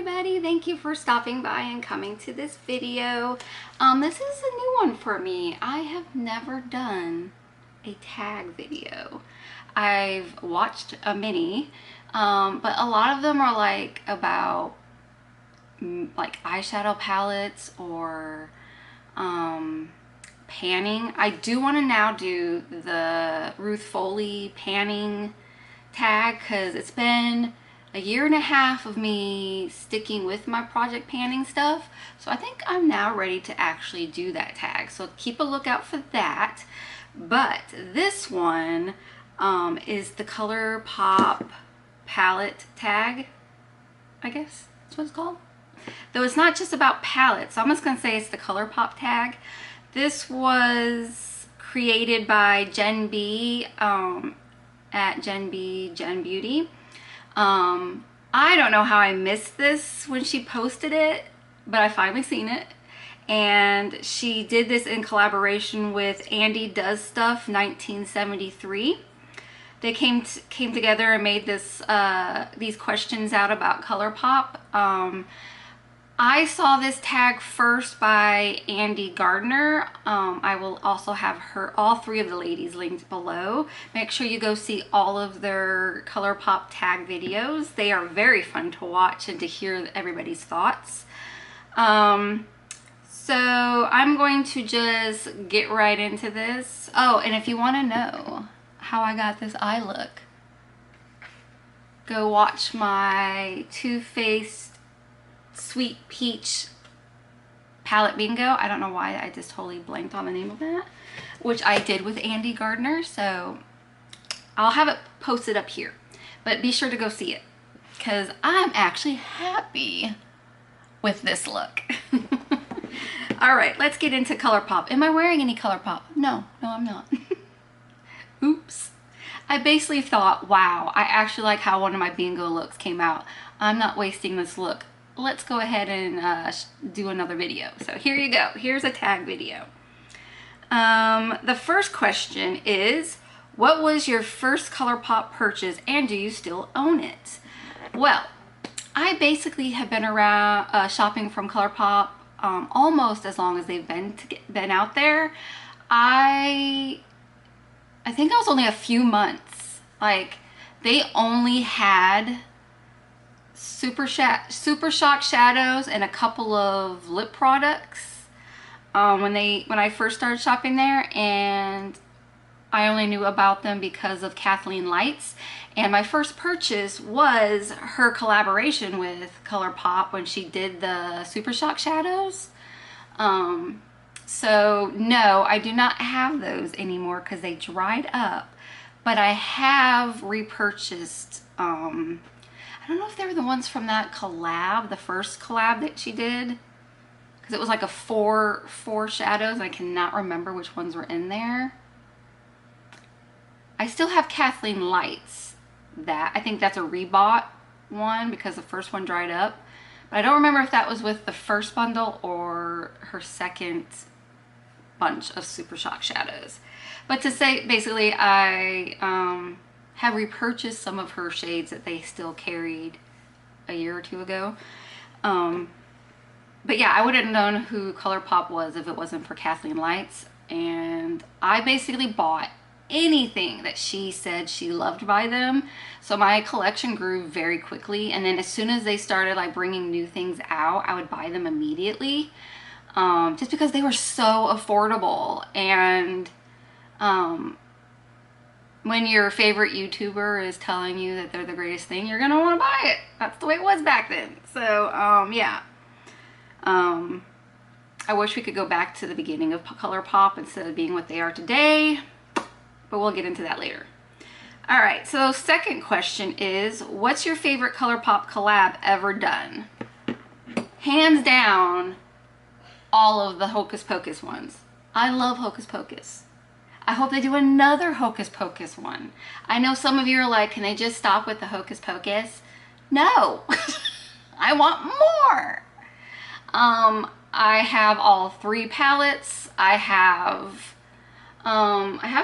everybody, thank you for stopping by and coming to this video. This is a new one for me. I have never done a tag video. I've watched a many, but a lot of them are like about like eyeshadow palettes or panning. I do want to now do the Ruth Foley panning tag because it's been a year and a half of me sticking with my project panning stuff, so I think I'm now ready to actually do that tag, so keep a lookout for that. But this one is the ColourPop palette tag, I guess that's what it's called, though it's not just about palettes, so I'm just gonna say it's the ColourPop tag. This was created by Jen B at Jen Beauty. I don't know how I missed this when she posted it, but I finally seen it. And she did this in collaboration with Andy Does Stuff 1973. They came together and made this these questions out about ColourPop. I saw this tag first by Andy Gardner. I will also have all three of the ladies linked below. Make sure you go see all of their ColourPop tag videos. They are very fun to watch and to hear everybody's thoughts. So I'm going to just get right into this. Oh, and if you want to know how I got this eye look, go watch my Too Faced Sweet Peach palette bingo. I don't know why I just totally blanked on the name of that, which I did with Andy Gardner, so I'll have it posted up here, but be sure to go see it because I'm actually happy with this look. All right, let's get into ColourPop. Am I wearing any ColourPop? No, I'm not. Oops. I basically thought, wow, I actually like how one of my bingo looks came out. I'm not wasting this look. Let's go ahead and do another video. So here you go. Here's a tag video. The first question is, what was your first ColourPop purchase and do you still own it? Well, I basically have been around shopping from ColourPop almost as long as they've been out there. I think I was only a few months. Like, they only had Super Shock shadows and a couple of lip products when I first started shopping there, and I only knew about them because of Kathleen Lights, and my first purchase was her collaboration with ColourPop when she did the Super Shock shadows. So no, I do not have those anymore because they dried up, but I have repurchased I don't know if they were the ones from that collab, the first collab that she did, because it was like a four shadows, and I cannot remember which ones were in there. I still have Kathleen Lights. I think that's a rebought one because the first one dried up, but I don't remember if that was with the first bundle or her second bunch of Super Shock shadows. But to say, basically, I have repurchased some of her shades that they still carried a year or two ago. But yeah, I wouldn't have known who ColourPop was if it wasn't for Kathleen Lights. And I basically bought anything that she said she loved by them. So my collection grew very quickly. And then as soon as they started like bringing new things out, I would buy them immediately. Just because they were so affordable. And when your favorite YouTuber is telling you that they're the greatest thing, you're gonna want to buy it. That's the way it was back then. So yeah, I wish we could go back to the beginning of ColourPop instead of being what they are today, but we'll get into that later. All right, so second question is, what's your favorite ColourPop collab ever done? Hands down, all of the Hocus Pocus ones. I love Hocus Pocus. I hope they do another Hocus Pocus one. I know some of you are like, can they just stop with the Hocus Pocus? No, I want more. I have all three palettes. I have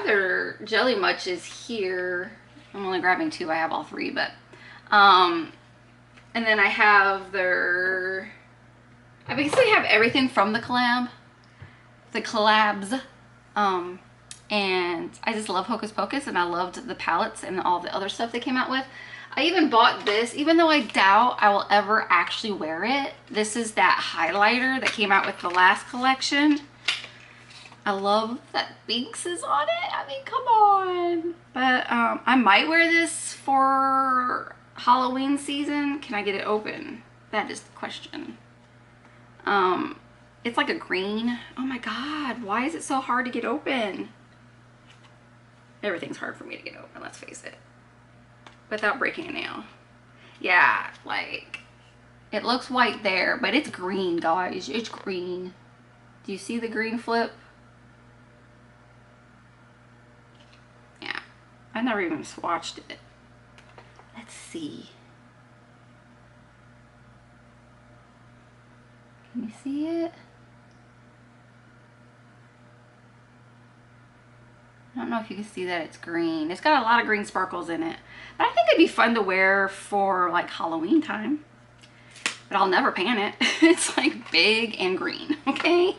their Jelly Muches here. I'm only grabbing two. I have all three, but And then I have their, I basically have everything from the collabs. And I just love Hocus Pocus, and I loved the palettes and all the other stuff they came out with. I even bought this, even though I doubt I will ever actually wear it. This is that highlighter that came out with the last collection. I love that Binks is on it. I mean, come on. But I might wear this for Halloween season. Can I get it open? That is the question. It's like a green. Oh my God, why is it so hard to get open? Everything's hard for me to get open, let's face it. Without breaking a nail. Yeah, like, it looks white there, but it's green, guys. It's green. Do you see the green flip? Yeah, I never even swatched it. Let's see. Can you see it? I don't know if you can see that it's green. It's got a lot of green sparkles in it. But I think it'd be fun to wear for like Halloween time. But I'll never pan it. It's like big and green, okay?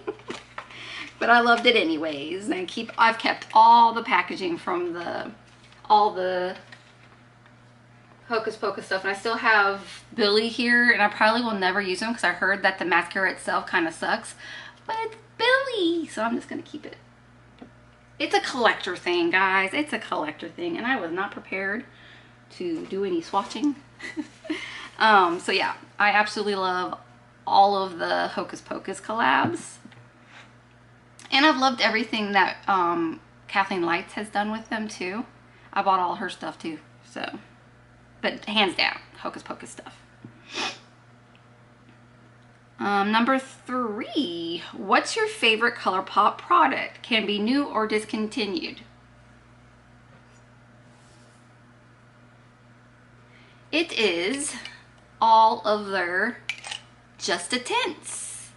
But I loved it anyways. And I've kept all the packaging from all the Hocus Pocus stuff. And I still have Billy here, and I probably will never use him because I heard that the mascara itself kind of sucks. But it's Billy, so I'm just gonna keep it. It's a collector thing, guys. It's a collector thing, and I was not prepared to do any swatching. So yeah, I absolutely love all of the Hocus Pocus collabs. And I've loved everything that Kathleen Lights has done with them too. I bought all her stuff too, so. But hands down, Hocus Pocus stuff. Number 3, what's your favorite ColourPop product? Can be new or discontinued. It is all of their Just a Tints.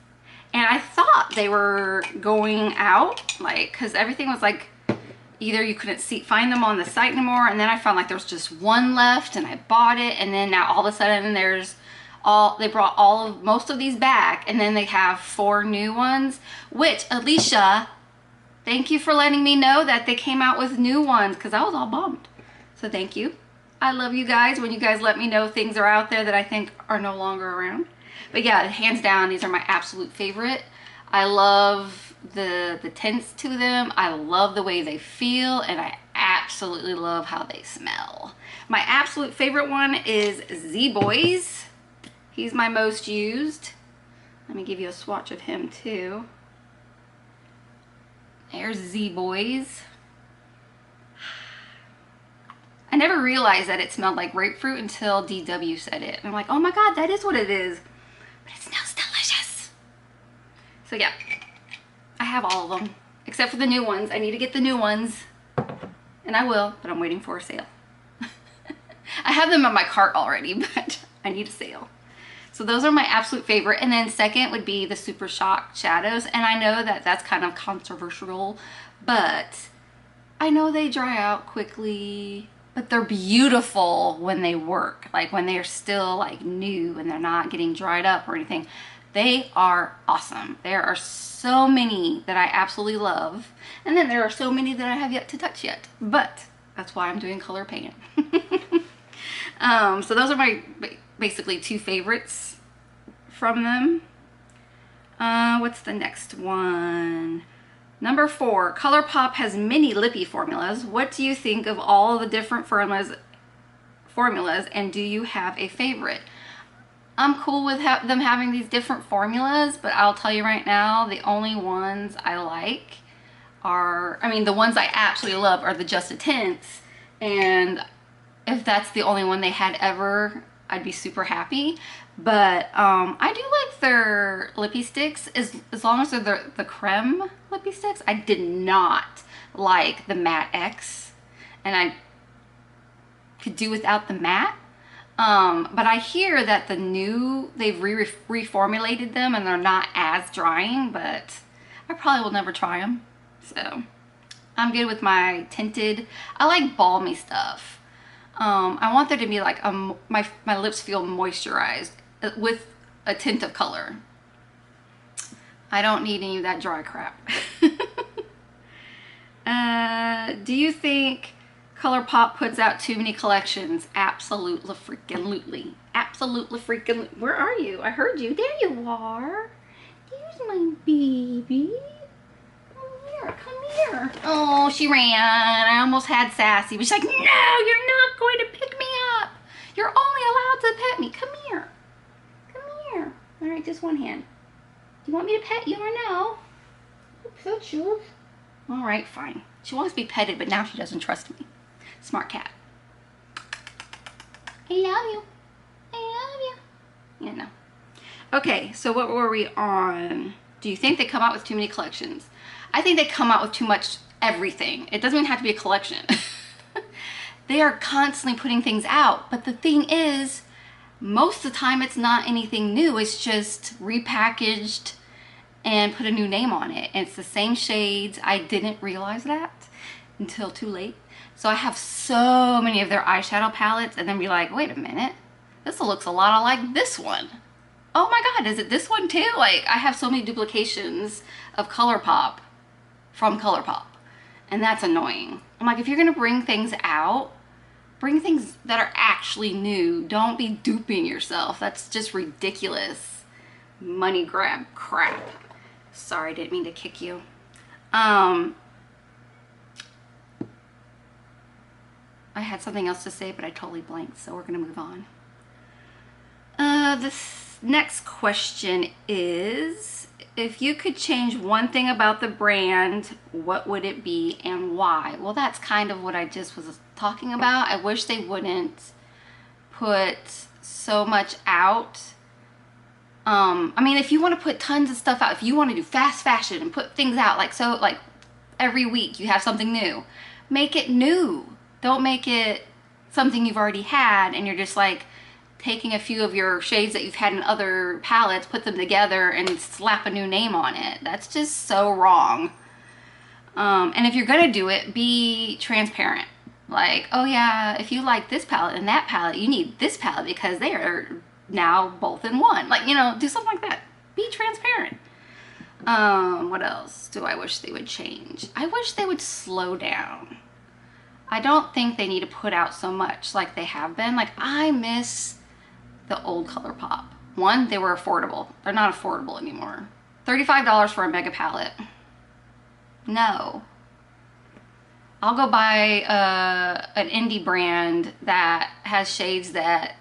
And I thought they were going out, like, because everything was like, either you couldn't find them on the site anymore, and then I found like there was just one left and I bought it, and then now all of a sudden they brought most of these back, and then they have 4 new ones, which, Alicia, thank you for letting me know that they came out with new ones, because I was all bummed. So thank you. I love you guys when you guys let me know things are out there that I think are no longer around. But yeah, hands down, these are my absolute favorite. I love the tints to them. I love the way they feel, and I absolutely love how they smell. My absolute favorite one is Z-Boys. He's my most used. Let me give you a swatch of him too. There's Z-Boys. I never realized that it smelled like grapefruit until DW said it. And I'm like, oh my God, that is what it is. But it smells delicious. So yeah, I have all of them. Except for the new ones. I need to get the new ones. And I will, but I'm waiting for a sale. I have them on my cart already, but I need a sale. So those are my absolute favorite. And then second would be the Super Shock Shadows. And I know that that's kind of controversial, but I know they dry out quickly, but they're beautiful when they work. Like when they're still like new and they're not getting dried up or anything. They are awesome. There are so many that I absolutely love. And then there are so many that I have yet to touch yet. But that's why I'm doing color pan. So those are my basically 2 favorites from them. What's the next one? Number 4, ColourPop has many Lippie formulas. What do you think of all the different formulas, and do you have a favorite? I'm cool with them having these different formulas, but I'll tell you right now, the only ones I like are, the ones I absolutely love are the Just a Tints, and if that's the only one they had ever, I'd be super happy. But I do like their Lippie sticks, as long as they're the creme Lippie sticks. I did not like the Matte X, and I could do without the matte. But I hear that they've reformulated them and they're not as drying, but I probably will never try them. So I'm good with my tinted. I like balmy stuff. I want there to be like my lips feel moisturized with a tint of color. I don't need any of that dry crap. Do you think ColourPop puts out too many collections? Absolutely freaking lootly. Absolutely freaking. Where are you? I heard you. There you are. There's my baby. Come here. Come here. Oh, she ran. I almost had Sassy, but she's like, no, you're not going to pick me up. You're only allowed to pet me. Come here. Come here. All right, just one hand. Do you want me to pet you or no? I'll pet you. All right, fine. She wants to be petted, but now she doesn't trust me. Smart cat. I love you. I love you. Yeah, no. Okay, so what were we on? Do you think they come out with too many collections? I think they come out with too much everything. It doesn't even have to be a collection. They are constantly putting things out, but the thing is, most of the time it's not anything new. It's just repackaged and put a new name on it. And it's the same shades. I didn't realize that until too late. So I have so many of their eyeshadow palettes and then be like, wait a minute, this looks a lot like this one. Oh my God, is it this one too? Like, I have so many duplications of ColourPop from ColourPop, and that's annoying. I'm like, if you're gonna bring things out, bring things that are actually new. Don't be duping yourself. That's just ridiculous money grab crap. Sorry, I didn't mean to kick you. I had something else to say, but I totally blanked, so we're gonna move on. This next question is, if you could change one thing about the brand, what would it be and why? Well, that's kind of what I just was talking about. I wish they wouldn't put so much out. I mean, if you want to put tons of stuff out, if you want to do fast fashion and put things out like every week you have something new, make it new. Don't make it something you've already had and you're just like taking a few of your shades that you've had in other palettes, put them together and slap a new name on it. That's just so wrong. And if you're gonna do it, be transparent. Like, oh yeah, if you like this palette and that palette, you need this palette because they are now both in one. Like, you know, do something like that. Be transparent. What else do I wish they would change? I wish they would slow down. I don't think they need to put out so much like they have been. Like, I miss the old ColourPop. One, they were affordable. They're not affordable anymore. $35 for a mega palette. No. I'll go buy an indie brand that has shades that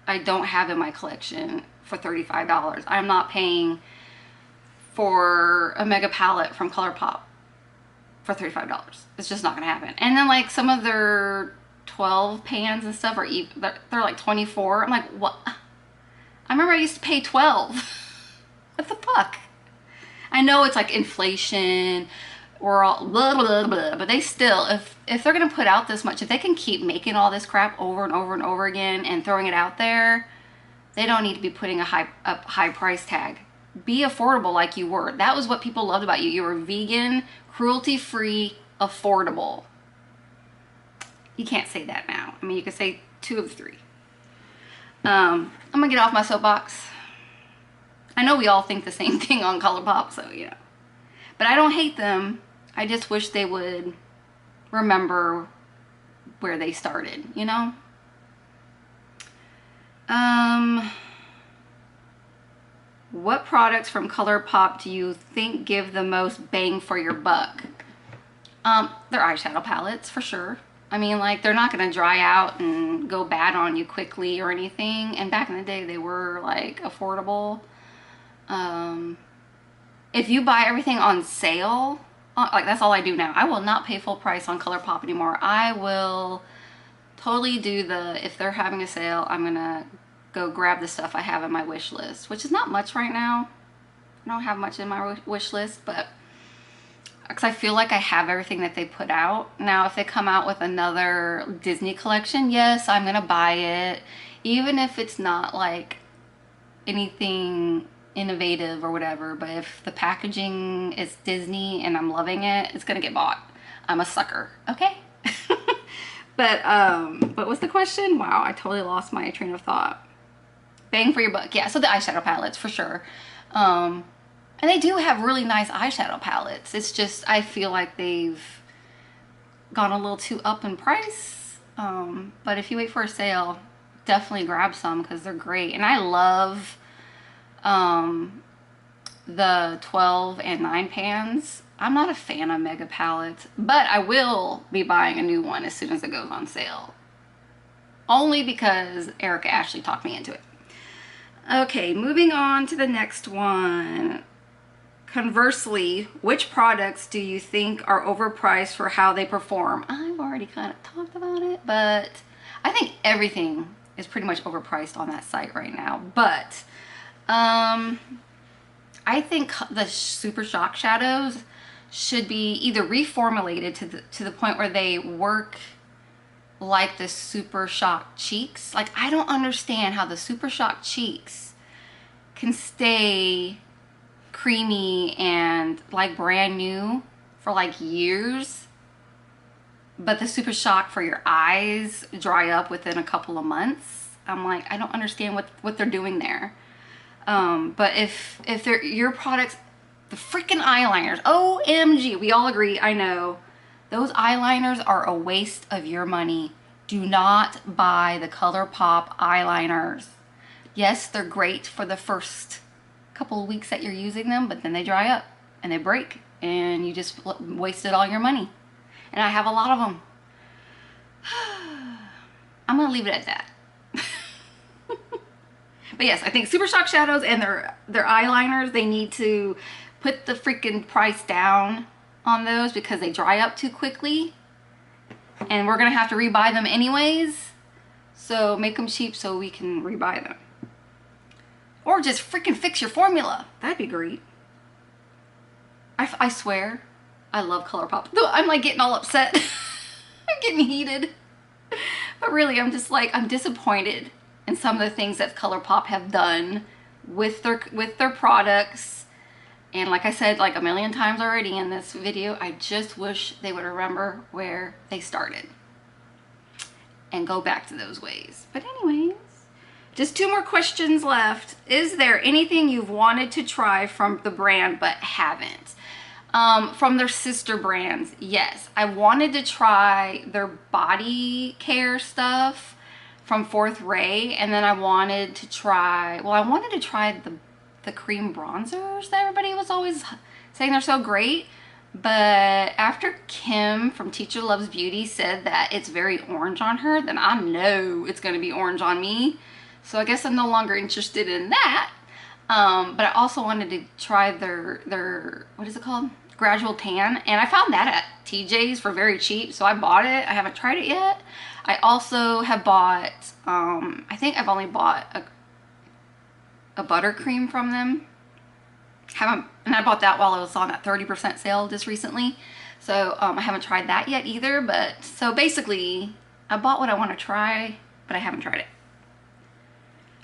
I don't have in my collection for $35. I'm not paying for a mega palette from ColourPop for $35. It's just not gonna happen. And then like some of their 12 pans and stuff are even, they're like 24. I'm like, what? I remember I used to pay 12. What the fuck? I know it's like inflation, we're all blah, blah, blah, but they still, if they're gonna put out this much, if they can keep making all this crap over and over and over again and throwing it out there, they don't need to be putting a high price tag. Be affordable like you were. That was what people loved about you. You were vegan, cruelty-free, affordable. You can't say that now. I mean, you could say 2 of 3. I'm gonna get off my soapbox. I know we all think the same thing on ColourPop, so you know. But I don't hate them. I just wish they would remember where they started, you know? What products from ColourPop do you think give the most bang for your buck? Their eyeshadow palettes, for sure. I mean, like, they're not gonna dry out and go bad on you quickly or anything. And back in the day, they were, like, affordable. If you buy everything on sale, like, that's all I do now. I will not pay full price on ColourPop anymore. I will totally do if they're having a sale, I'm gonna go grab the stuff I have in my wish list, which is not much right now. I don't have much in my wish list, but because I feel like I have everything that they put out. Now, if they come out with another Disney collection, yes, I'm gonna buy it, even if it's not like anything innovative or whatever. But if the packaging is Disney and I'm loving it, it's gonna get bought. I'm a sucker, okay? But what was the question? Wow, I totally lost my train of thought. Bang for your buck. Yeah, so the eyeshadow palettes for sure. And they do have really nice eyeshadow palettes. It's just, I feel like they've gone a little too up in price. But if you wait for a sale, definitely grab some because they're great. And I love the 12 and 9 pans. I'm not a fan of mega palettes, but I will be buying a new one as soon as it goes on sale. Only because Erica Ashley talked me into it. Okay, moving on to the next one. Conversely, which products do you think are overpriced for how they perform? I've already kind of talked about it, but I think everything is pretty much overpriced on that site right now. But I think the Super Shock shadows should be either reformulated to the point where they work like the Super Shock cheeks. Like, I don't understand how the Super Shock cheeks can stay creamy and like brand new for like years, but the Super Shock for your eyes dry up within a couple of months. I'm like, I don't understand what they're doing there. But if they're your products, the freaking eyeliners, OMG, we all agree, I know, those eyeliners are a waste of your money. Do not buy the ColourPop eyeliners. Yes, they're great for the first couple of weeks that you're using them, but then they dry up and they break and you just wasted all your money. And I have a lot of them. I'm gonna leave it at that. But yes, I think Super Shock shadows and their eyeliners, they need to put the freaking price down on those because they dry up too quickly. And we're gonna have to rebuy them anyways. So make them cheap so we can rebuy them. Or just freaking fix your formula. That'd be great. I swear, I love ColourPop. I'm like getting all upset. I'm getting heated. But really, I'm just like, I'm disappointed in some of the things that ColourPop have done with their products. And like I said like a million times already in this video, I just wish they would remember where they started and go back to those ways. But anyways, just 2 more questions left. Is there anything you've wanted to try from the brand but haven't? From their sister brands, yes. I wanted to try their body care stuff from Fourth Ray, and then I wanted to try, the cream bronzers that everybody was always saying they're so great. But after Kim from Teacher Loves Beauty said that it's very orange on her, then I know it's going to be orange on me. So I guess I'm no longer interested in that. But I also wanted to try their what is it called? Gradual Tan. And I found that at TJ's for very cheap. So I bought it. I haven't tried it yet. I also have bought, I think I've only bought a buttercream from them. And I bought that while it was on that 30% sale just recently. So I haven't tried that yet either. But so basically I bought what I want to try, but I haven't tried it.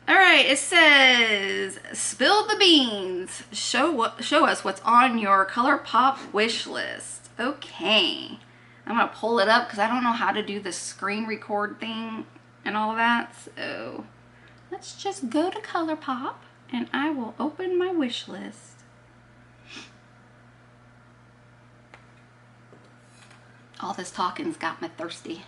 All right, it says, spill the beans. Show us what's on your ColourPop wish list. Okay, I'm gonna pull it up because I don't know how to do the screen record thing and all of that. So let's just go to ColourPop and I will open my wish list. All this talking's got me thirsty.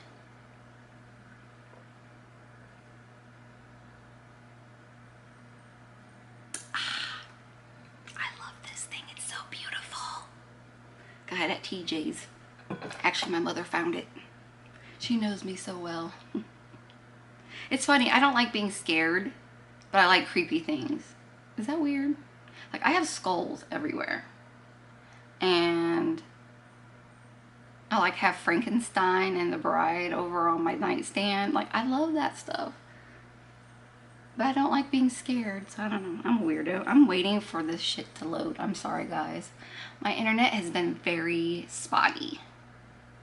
Got it at TJ's. Actually, my mother found it. She knows me so well. It's funny, I don't like being scared, but I like creepy things. Is that weird? Like, I have skulls everywhere. And I like have Frankenstein and the Bride over on my nightstand. Like, I love that stuff. But I don't like being scared, so I don't know. I'm a weirdo. I'm waiting for this shit to load. I'm sorry, guys. My internet has been very spotty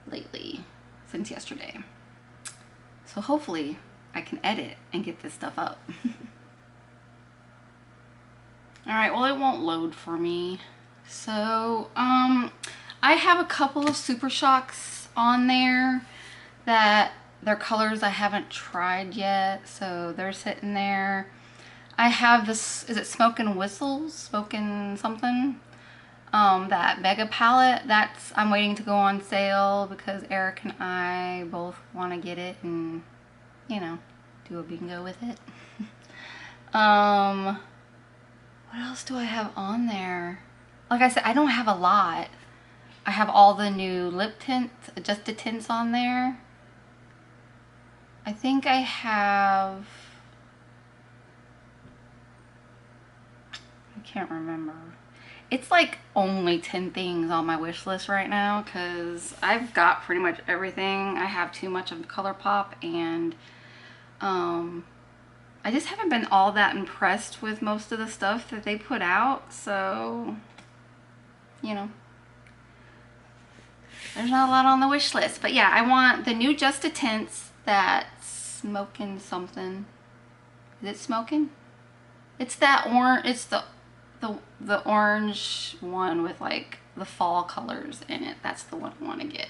lately, since yesterday. So hopefully I can edit and get this stuff up. Alright, well, it won't load for me. So, I have a couple of Super Shocks on there that They're colors I haven't tried yet, so they're sitting there. I have this, is it Smokin' Whistles? Smokin' something? That Mega palette, that's, I'm waiting to go on sale because Eric and I both want to get it and, you know, do a bingo with it. What else do I have on there? Like I said, I don't have a lot. I have all the new lip tints, adjusted tints on there. I think I have, I can't remember. It's like only 10 things on my wish list right now because I've got pretty much everything. I have too much of ColourPop, and I just haven't been all that impressed with most of the stuff that they put out, so, you know, there's not a lot on the wish list. But yeah, I want the new Just Tints, that Smokin' something. Is it Smokin'? It's that orange, it's the orange one with like the fall colors in it. That's the one I want to get.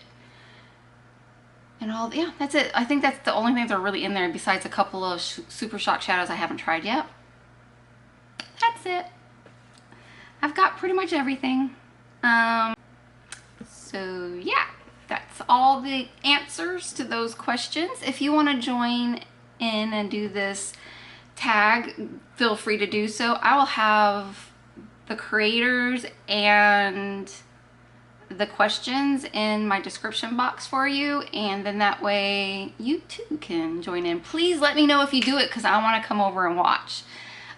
And all, yeah, that's it. I think that's the only things that are really in there besides a couple of Super Shock shadows I haven't tried yet. That's it. I've got pretty much everything. So yeah, that's all the answers to those questions. If you want to join in and do this tag, feel free to do so. I will have the creators and the questions in my description box for you, and then that way you too can join in. Please let me know if you do it because I want to come over and watch.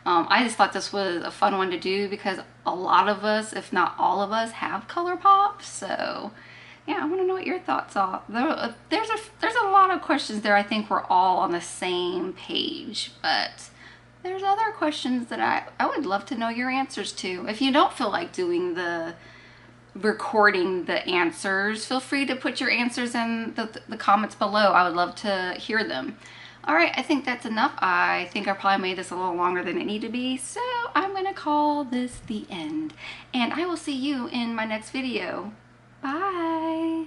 I just thought this was a fun one to do because a lot of us, if not all of us, have ColourPop. So yeah, I want to know what your thoughts are. There's a lot of questions there. I think we're all on the same page, but there's other questions that I would love to know your answers to. If you don't feel like doing the recording the answers, feel free to put your answers in the comments below. I would love to hear them. All right, I think that's enough. I think I probably made this a little longer than it needed to be, so I'm gonna call this the end. And I will see you in my next video. Bye.